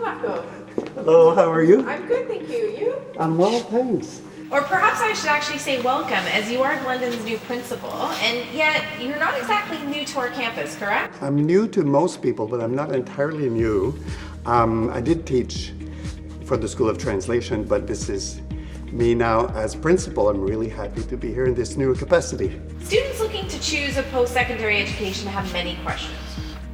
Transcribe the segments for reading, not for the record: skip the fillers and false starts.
Marco. Hello, how are you? I'm good, thank you. You? I'm well, thanks. Or perhaps I should actually say welcome, as you are Glendon's new principal, and yet you're not exactly new to our campus, correct? I'm new to most people, but I'm not entirely new. I did teach for the School of Translation, but this is me now as principal. I'm really happy to be here in this new capacity. Students looking to choose a post-secondary education have many questions.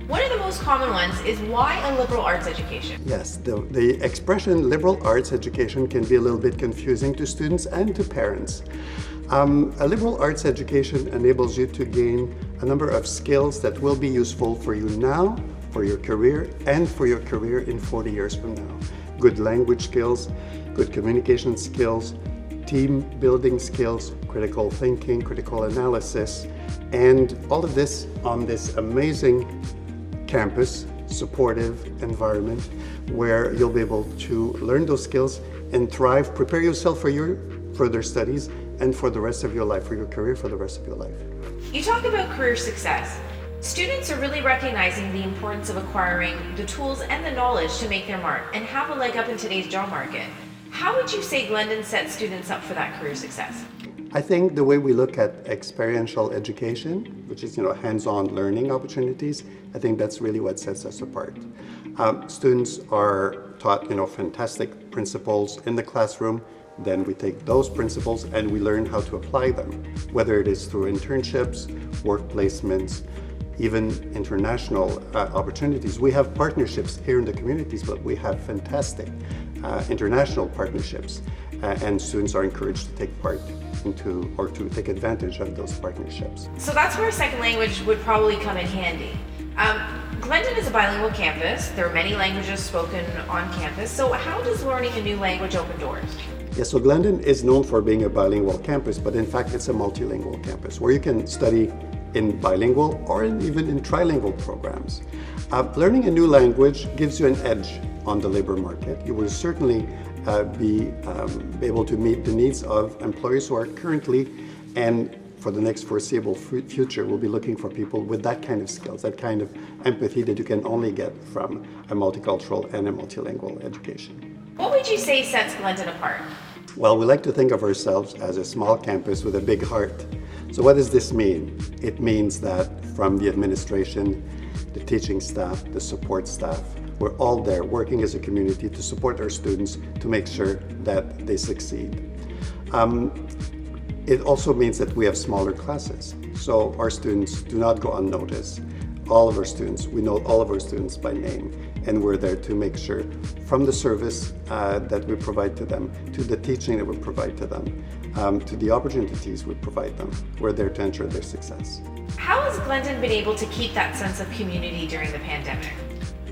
One of the most common ones is why a liberal arts education? Yes, the expression liberal arts education can be a little bit confusing to students and to parents. A liberal arts education enables you to gain a number of skills that will be useful for you now, for your career, and for your career in 40 years from now. Good language skills, good communication skills, team building skills, critical thinking, critical analysis, and all of this on this amazing campus, supportive environment where you'll be able to learn those skills and thrive, prepare yourself for your further studies and for the rest of your life, for your career, for the rest of your life. You talk about career success. Students are really recognizing the importance of acquiring the tools and the knowledge to make their mark and have a leg up in today's job market. How would you say Glendon sets students up for that career success? I think the way we look at experiential education, which is hands-on learning opportunities, I think that's really what sets us apart. Students are taught fantastic principles in the classroom. Then we take those principles and we learn how to apply them, whether it is through internships, work placements, even international opportunities. We have partnerships here in the communities, but we have fantastic international partnerships, and students are encouraged to take part into or to take advantage of those partnerships. So that's where a second language would probably come in handy. Glendon is a bilingual campus. There are many languages spoken on campus. So how does learning a new language open doors? Yes, so Glendon is known for being a bilingual campus, but in fact it's a multilingual campus where you can study in bilingual or even in trilingual programs. Learning a new language gives you an edge on the labor market. You will certainly be able to meet the needs of employers who are currently and for the next foreseeable future will be looking for people with that kind of skills, that kind of empathy that you can only get from a multicultural and a multilingual education. What would you say sets Glendon apart? Well, we like to think of ourselves as a small campus with a big heart. So what does this mean? It means that from the administration, the teaching staff, the support staff, we're all there working as a community to support our students to make sure that they succeed. It also means that we have smaller classes, so our students do not go unnoticed. All of our students, we know all of our students by name, and we're there to make sure from the service that we provide to them, to the teaching that we provide to them, to the opportunities we provide them, we're there to ensure their success. How has Glendon been able to keep that sense of community during the pandemic?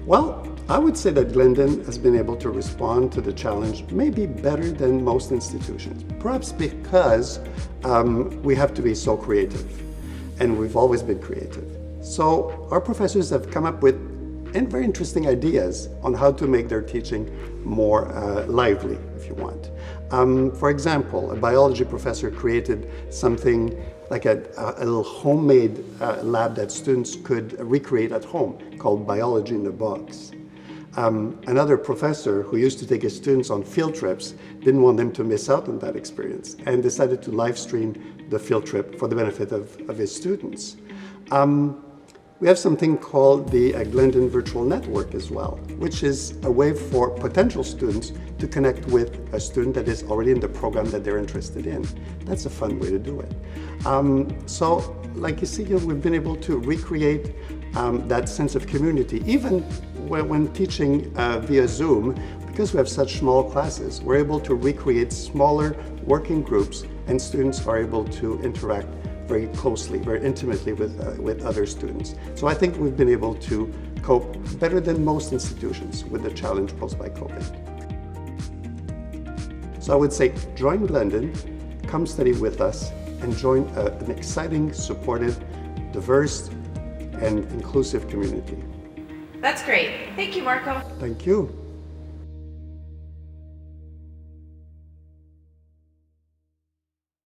Well, I would say that Glendon has been able to respond to the challenge maybe better than most institutions, perhaps because we have to be so creative, and we've always been creative. So our professors have come up with very interesting ideas on how to make their teaching more lively, if you want. For example, a biology professor created something like a little homemade lab that students could recreate at home called Biology in a Box. Another professor who used to take his students on field trips didn't want them to miss out on that experience and decided to live stream the field trip for the benefit of his students. We have something called the Glendon Virtual Network as well, which is a way for potential students to connect with a student that is already in the program that they're interested in. That's a fun way to do it. So, like you see here, we've been able to recreate that sense of community, even when teaching via Zoom. Because we have such small classes, we're able to recreate smaller working groups, and students are able to interact very closely, very intimately with other students. So I think we've been able to cope better than most institutions with the challenge posed by COVID. So I would say join Glendon, come study with us, and join an exciting, supportive, diverse, and inclusive community. That's great. Thank you, Marco. Thank you.